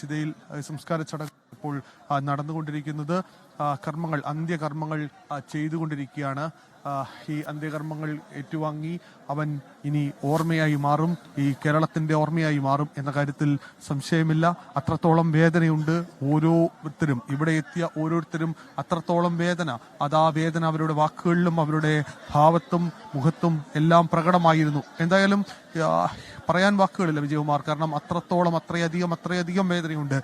ചിതയിൽ സംസ്കാര ചടങ്ങ് ഇപ്പോൾ നടന്നുകൊണ്ടിരിക്കുന്നത്. കർമ്മങ്ങൾ അന്ത്യകർമ്മങ്ങൾ ചെയ്തുകൊണ്ടിരിക്കുകയാണ്. ഈ അന്ത്യകർമ്മങ്ങൾ ഏറ്റുവാങ്ങി അവൻ ഇനി ഓർമ്മയായി മാറും, ഈ കേരളത്തിന്റെ ഓർമ്മയായി മാറും എന്ന കാര്യത്തിൽ സംശയമില്ല. അത്രത്തോളം വേദനയുണ്ട് ഓരോരുത്തരും, ഇവിടെ എത്തിയ ഓരോരുത്തരും അത്രത്തോളം വേദന. ആ വേദന അവരുടെ വാക്കുകളിലും അവരുടെ ഭാവത്തും മുഖത്തും എല്ലാം പ്രകടമായിരുന്നു. എന്തായാലും പറയാൻ വാക്കുകളില്ല വിജയകുമാർ, കാരണം അത്രയധികം വേദനയുണ്ട്.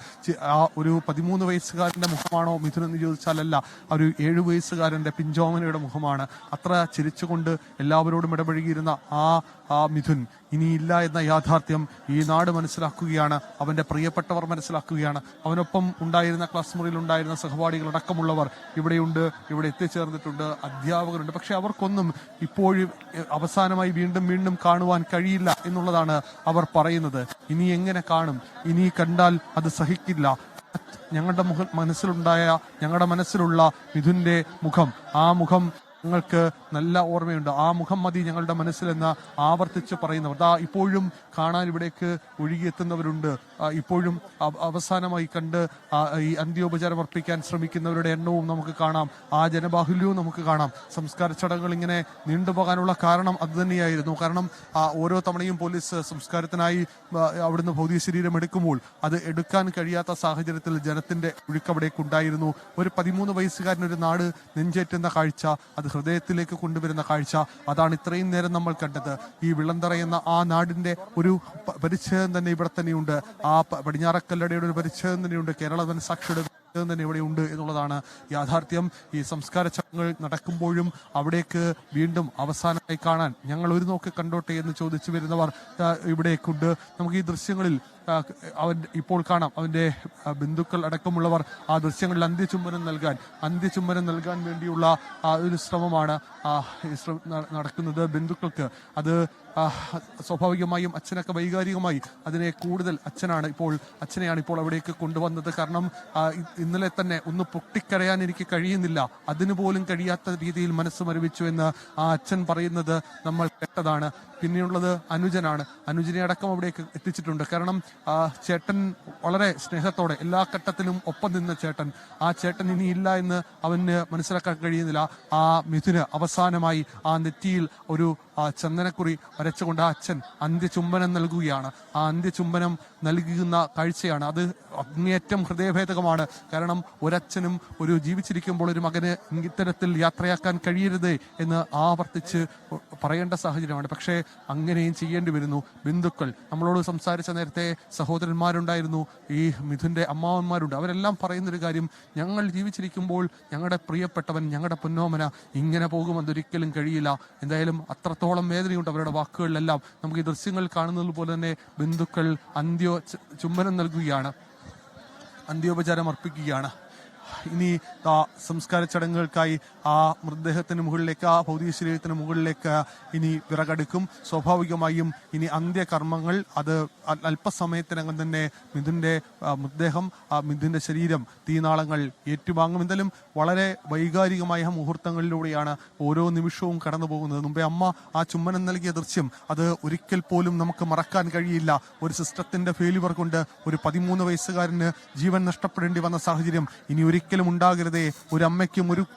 ആ ഒരു 13 വയസ്സുകാരന്റെ മുഖമാണോ മിഥുൻ എന്ന് ചോദിച്ചാലല്ല, ഒരു 7 വയസ്സുകാരന്റെ പിഞ്ചോമനയുടെ മുഖമാണ്. അത്ര ചിരിച്ചുകൊണ്ട് എല്ലാവരോടും ഇടപഴകിയിരുന്ന ആ മിഥുൻ ഇനിയില്ല എന്ന യാഥാർത്ഥ്യം ഈ നാട് മനസ്സിലാക്കുകയാണ്, അവന്റെ പ്രിയപ്പെട്ടവർ മനസ്സിലാക്കുകയാണ്. അവനൊപ്പം ഉണ്ടായിരുന്ന ക്ലാസ് മുറിയിൽ ഉണ്ടായിരുന്ന സഹപാഠികൾ അടക്കമുള്ളവർ ഇവിടെയുണ്ട്, ഇവിടെ എത്തിച്ചേർന്നിട്ടുണ്ട്, അധ്യാപകരുണ്ട്. പക്ഷെ അവർക്കൊന്നും ഇപ്പോഴും അവസാനമായി വീണ്ടും കാണുവാൻ കഴിയില്ല എന്നുള്ളതാണ് അവർ പറയുന്നത്. ഇനി എങ്ങനെ കാണും? ഇനി കണ്ടാൽ അത് സഹിക്കില്ല. ഞങ്ങളുടെ ഞങ്ങളുടെ മനസ്സിലുള്ള മിഥുന്റെ മുഖം, ആ മുഖം ഞങ്ങൾക്ക് നല്ല ഓർമ്മയുണ്ട്. ആ മുഖം മതി ഞങ്ങളുടെ മനസ്സിലെന്ന് ആവർത്തിച്ച് പറയുന്നവർ ഇപ്പോഴും കാണാൻ ഇവിടേക്ക് ഒഴുകിയെത്തുന്നവരുണ്ട്. ഇപ്പോഴും അവസാനമായി കണ്ട് ഈ അന്ത്യോപചാരം അർപ്പിക്കാൻ ശ്രമിക്കുന്നവരുടെ എണ്ണവും നമുക്ക് കാണാം, ആ ജനബാഹുല്യവും നമുക്ക് കാണാം. സംസ്കാര ചടങ്ങുകൾ ഇങ്ങനെ നീണ്ടുപോകാനുള്ള കാരണം അതുതന്നെയായിരുന്നു. കാരണം ഓരോ തവണയും പോലീസ് സംസ്കാരത്തിനായി അവിടുന്ന് ഭൗതിക ശരീരം എടുക്കുമ്പോൾ അത് എടുക്കാൻ കഴിയാത്ത സാഹചര്യത്തിൽ ജനത്തിന്റെ ഒഴുക്കവിടേക്ക് ഉണ്ടായിരുന്നു. ഒരു 13 വയസ്സുകാരനൊരു നാട് നെഞ്ചേറ്റുന്ന കാഴ്ച, അത് ഹൃദയത്തിലേക്ക് കൊണ്ടുവരുന്ന കാഴ്ച, അതാണ് ഇത്രയും നേരം നമ്മൾ കണ്ടത്. ഈ വിളന്തറ എന്ന ആ നാടിന്റെ ഒരു പരിച്ഛേദം തന്നെ ഇവിടെ തന്നെയുണ്ട്. ആ പടിഞ്ഞാറക്കല്ലടയുടെ ഒരു പരിച്ഛേദം തന്നെയുണ്ട്. കേരള മനസാക്ഷിയുടെ തന്നെ ഇവിടെ ഉണ്ട് എന്നുള്ളതാണ് യാഥാർത്ഥ്യം. ഈ സംസ്കാര ചടങ്ങുകൾ നടക്കുമ്പോഴും അവിടേക്ക് വീണ്ടും അവസാനമായി കാണാൻ ഞങ്ങൾ ഒരു നോക്ക് കണ്ടോട്ടെ എന്ന് ചോദിച്ചു വരുന്നവർ ഇവിടേക്കുണ്ട്. നമുക്ക് ഈ ദൃശ്യങ്ങളിൽ അവൻ ഇപ്പോൾ കാണാം, അവന്റെ ബന്ധുക്കൾ അടക്കമുള്ളവർ ആ ദൃശ്യങ്ങളിൽ അന്ത്യചുംബനം നൽകാൻ വേണ്ടിയുള്ള ഒരു ശ്രമമാണ് നടക്കുന്നത്. ബന്ധുക്കൾക്ക് അത് സ്വാഭാവികമായും അച്ഛനൊക്കെ വൈകാരികമായി അതിനെ കൂടുതൽ അച്ഛനെയാണ് ഇപ്പോൾ അവിടേക്ക് കൊണ്ടുവന്നത്. കാരണം ഇന്നലെ തന്നെ ഒന്ന് പൊട്ടിക്കരയാൻ എനിക്ക് കഴിയുന്നില്ല, അതിനു പോലും കഴിയാത്ത രീതിയിൽ മനസ്സ് മരവിച്ചു എന്ന് ആ അച്ഛൻ പറയുന്നത് നമ്മൾ കേട്ടതാണ്. പിന്നെയുള്ളത് അനുജനെ അടക്കം അവിടേക്ക് എത്തിച്ചിട്ടുണ്ട്. കാരണം ചേട്ടൻ വളരെ സ്നേഹത്തോടെ എല്ലാ ഘട്ടത്തിലും ഒപ്പം നിന്ന ചേട്ടൻ, ആ ചേട്ടൻ ഇനിയില്ല എന്ന് അവന് മനസ്സിലാക്കാൻ കഴിയുന്നില്ല. ആ മിഥുന് അവസാനമായി ആ നെറ്റിയിൽ ഒരു ചന്ദനക്കുറി വരച്ചുകൊണ്ട് ആ അച്ഛൻ അന്ത്യചുംബനം നൽകുകയാണ്. ആ അന്ത്യചുംബനം നൽകുന്ന കാഴ്ചയാണ് അത് അങ്ങേയറ്റം ഹൃദയഭേദകമാണ്. കാരണം ഒരച്ഛനും ഒരു ജീവിച്ചിരിക്കുമ്പോൾ ഒരു മകന് ഇത്തരത്തിൽ യാത്രയാക്കാൻ കഴിയരുത് എന്ന് ആവർത്തിച്ച് പറയേണ്ട സാഹചര്യമാണ്. പക്ഷേ അങ്ങനെയും ചെയ്യേണ്ടി വരുന്നു. ബന്ധുക്കൾ, നമ്മളോട് സംസാരിച്ച നേരത്തെ സഹോദരന്മാരുണ്ടായിരുന്നു, ഈ മിഥുന്റെ അമ്മാവന്മാരുണ്ട്. അവരെല്ലാം പറയുന്നൊരു കാര്യം, ഞങ്ങൾ ജീവിച്ചിരിക്കുമ്പോൾ ഞങ്ങളുടെ പ്രിയപ്പെട്ടവൻ, ഞങ്ങളുടെ പൊന്നോമന ഇങ്ങനെ പോകുമെന്നൊരിക്കലും കഴിയില്ല. എന്തായാലും അത്രത്തോളം വേദനയുണ്ട് അവരുടെ വാക്കുകളിലെല്ലാം. നമുക്ക് ഈ ദൃശ്യങ്ങൾ കാണുന്നത് പോലെ തന്നെ ബന്ധുക്കൾ ചുംബനം നൽകുകയാണ്, അന്ത്യോപചാരം അർപ്പിക്കുകയാണ്. ഇനി സംസ്കാര ചടങ്ങുകൾക്കായി ആ മൃതദേഹത്തിന് മുകളിലേക്ക്, ആ ഭൗതിക ശരീരത്തിന് മുകളിലേക്ക് ഇനി വിറകടുക്കും. സ്വാഭാവികമായും ഇനി അന്ത്യകർമ്മങ്ങൾ അത് അല്പസമയത്തിനകം തന്നെ മിഥുന്റെ മൃതദേഹം, മിഥുന്റെ ശരീരം തീനാളങ്ങൾ ഏറ്റുവാങ്ങും. എന്തായാലും വളരെ വൈകാരികമായ മുഹൂർത്തങ്ങളിലൂടെയാണ് ഓരോ നിമിഷവും കടന്നു പോകുന്നത്. മുമ്പേ അമ്മ ആ ചുംബനം നൽകിയ ദൃശ്യം അത് ഒരിക്കൽ പോലും നമുക്ക് മറക്കാൻ കഴിയില്ല. ഒരു സിസ്റ്റത്തിന്റെ ഫെയിലിയർ കൊണ്ട് ഒരു 13 വയസ്സുകാരന് ജീവൻ നഷ്ടപ്പെടേണ്ടി വന്ന സാഹചര്യം ഇനി ഒരിക്കലും ഉണ്ടാകരുതേ.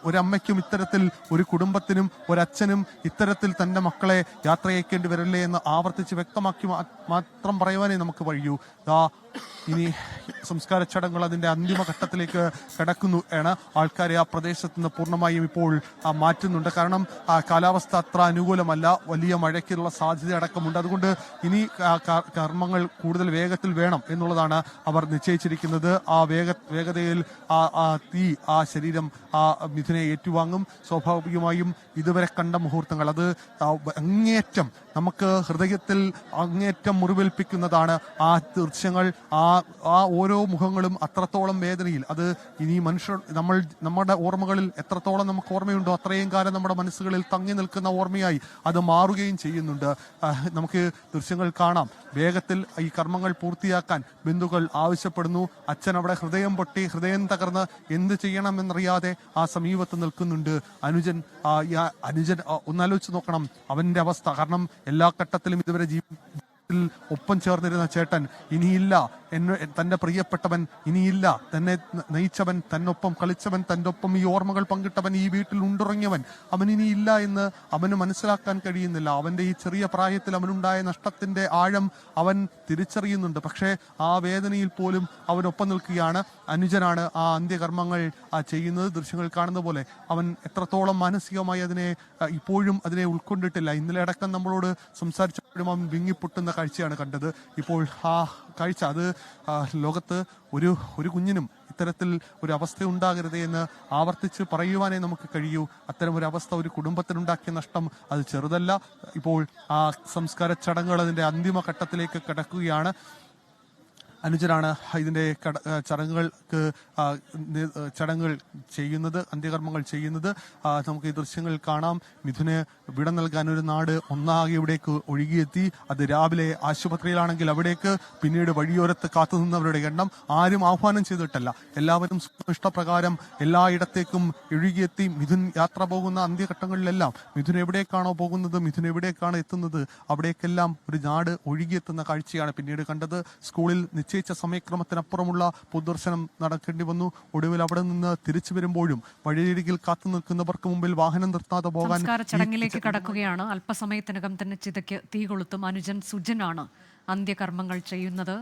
ഒരമ്മയ്ക്കും ഇത്തരത്തിൽ, ഒരു കുടുംബത്തിനും ഒരച്ഛനും ഇത്തരത്തിൽ തന്റെ മക്കളെ യാത്രയക്കേണ്ടി വരില്ലേ എന്ന് ആവർത്തിച്ച് വ്യക്തമാക്കി മാത്രം പറയുവാനേ നമുക്ക് കഴിയൂ. ഇനി സംസ്കാര ചടങ്ങുകൾ അതിന്റെ അന്തിമഘട്ടത്തിലേക്ക് കടക്കുന്നു ആണ്. ആൾക്കാരെ ആ പ്രദേശത്ത് നിന്ന് പൂർണ്ണമായും ഇപ്പോൾ മാറ്റുന്നുണ്ട്. കാരണം കാലാവസ്ഥ അത്ര അനുകൂലമല്ല, വലിയ മഴയ്ക്കുള്ള സാധ്യത അടക്കമുണ്ട്. അതുകൊണ്ട് ഇനി കർമ്മങ്ങൾ കൂടുതൽ വേഗത്തിൽ വേണം എന്നുള്ളതാണ് അവർ നിശ്ചയിച്ചിരിക്കുന്നത്. ആ വേഗതയിൽ ആ ശരീരം ആ മിഥുനെ ഏറ്റുവാങ്ങും. സ്വാഭാവികമായും ഇതുവരെ കണ്ട മുഹൂർത്തങ്ങൾ അത് അങ്ങേയറ്റം നമുക്ക് ഹൃദയത്തിൽ അങ്ങേയറ്റം മുറിവേൽപ്പിക്കുന്നതാണ്. ആ ദൃശ്യങ്ങൾ, ആ ഓരോ മുഖങ്ങളും അത്രത്തോളം വേദനയിൽ, അത് ഇനി നമ്മുടെ ഓർമ്മകളിൽ എത്രത്തോളം നമുക്ക് ഓർമ്മയുണ്ടോ അത്രയും കാലം നമ്മുടെ മനസ്സുകളിൽ തങ്ങി നിൽക്കുന്ന ഓർമ്മയായി അത് മാറുകയും ചെയ്യുന്നുണ്ട്. നമുക്ക് ദൃശ്യങ്ങൾ കാണാം. വേഗത്തിൽ ഈ കർമ്മങ്ങൾ പൂർത്തിയാക്കാൻ ബന്ധുക്കൾ ആവശ്യപ്പെടുന്നു. അച്ഛൻ അവിടെ ഹൃദയം പൊട്ടി, ഹൃദയം തകർന്ന് എന്ത് ചെയ്യണമെന്നറിയാതെ ആ സമീപത്ത് നിൽക്കുന്നുണ്ട്. അനുജൻ ഒന്നാലോചിച്ച് നോക്കണം അവന്റെ അവസ്ഥ. കാരണം എല്ലാ ഘട്ടത്തിലും ഇതുവരെ ഒപ്പം ചേർന്നിരുന്ന ചേട്ടൻ ഇനിയില്ല തന്റെ പ്രിയപ്പെട്ടവൻ ഇനിയില്ല, തന്നെ നയിച്ചവൻ, തന്നൊപ്പം കളിച്ചവൻ, തന്റെ ഒപ്പം ഈ ഓർമ്മകൾ പങ്കിട്ടവൻ, ഈ വീട്ടിൽ ഉണ്ടുറങ്ങിയവൻ, അവൻ ഇനിയില്ല എന്ന് അവന് മനസ്സിലാക്കാൻ കഴിയുന്നില്ല. അവന്റെ ഈ ചെറിയ പ്രായത്തിൽ അവനുണ്ടായ നഷ്ടത്തിന്റെ ആഴം അവൻ തിരിച്ചറിയുന്നുണ്ട്. പക്ഷേ ആ വേദനയിൽ പോലും അവനൊപ്പം നിൽക്കുകയാണ്. അനുജനാണ് ആ അന്ത്യകർമ്മങ്ങൾ ചെയ്യുന്നത്. ദൃശ്യങ്ങൾ കാണുന്ന പോലെ അവൻ എത്രത്തോളം മാനസികമായി ഇപ്പോഴും അതിനെ ഉൾക്കൊണ്ടിട്ടില്ല. ഇന്നലെ അടക്കം നമ്മളോട് സംസാരിച്ചപ്പോഴും അവൻ വിങ്ങിപ്പൊട്ടുന്ന കാഴ്ചയാണ് കണ്ടത്. ഇപ്പോൾ ആ കാഴ്ച അത് ലോകത്ത് ഒരു കുഞ്ഞിനും ഇത്തരത്തിൽ ഒരു അവസ്ഥ ഉണ്ടാകരുതേ എന്ന് ആവർത്തിച്ച് പറയുവാനേ നമുക്ക് കഴിയൂ. അത്തരം ഒരു അവസ്ഥ ഒരു കുടുംബത്തിനുണ്ടാക്കിയ നഷ്ടം അത് ചെറുതല്ല. ഇപ്പോൾ ആ സംസ്കാര ചടങ്ങുകൾ അതിന്റെ അന്തിമ ഘട്ടത്തിലേക്ക് കടക്കുകയാണ്. അനുജനാണ് ഇതിന്റെ ചടങ്ങുകൾ ചെയ്യുന്നത്, അന്ത്യകർമ്മങ്ങൾ ചെയ്യുന്നത്. നമുക്ക് ഈ ദൃശ്യങ്ങൾ കാണാം. മിഥുന് വിട നൽകാൻ ഒരു നാട് ഒന്നാകെ ഇവിടേക്ക് ഒഴുകിയെത്തി. അത് രാവിലെ ആശുപത്രിയിലാണെങ്കിൽ അവിടേക്ക്, പിന്നീട് വഴിയോരത്ത് കാത്തുനിന്നവരുടെ എണ്ണം ആരും ആഹ്വാനം ചെയ്തിട്ടല്ല, എല്ലാവരും ഇഷ്ടപ്രകാരം എല്ലായിടത്തേക്കും ഒഴുകിയെത്തി. മിഥുൻ യാത്ര പോകുന്ന അന്ത്യഘട്ടങ്ങളിലെല്ലാം മിഥുൻ എവിടേക്കാണോ പോകുന്നത്, മിഥുൻ എവിടേക്കാണ് എത്തുന്നത്, അവിടേക്കെല്ലാം ഒരു നാട് ഒഴുകിയെത്തുന്ന കാഴ്ചയാണ് പിന്നീട് കണ്ടത്. സ്കൂളിൽ നിശ്ചയിച്ച സമയക്രമത്തിനപ്പുറമുള്ള പൊതുദർശനം നടക്കേണ്ടി വന്നു. ഒടുവിൽ അവിടെ നിന്ന് തിരിച്ചു വരുമ്പോഴും വഴിയരികിൽ കാത്തു നിൽക്കുന്നവർക്ക് മുമ്പിൽ വാഹനം നിർത്താതെ പോകാൻ ചടങ്ങിലേക്ക് കടക്കുകയാണ്. അല്പസമയത്തിനകം തന്നെ ചിതയ്ക്ക് തീ കൊളുത്തും. അനുജൻ സുജനാണ് അന്ത്യകർമ്മങ്ങൾ ചെയ്യുന്നത്.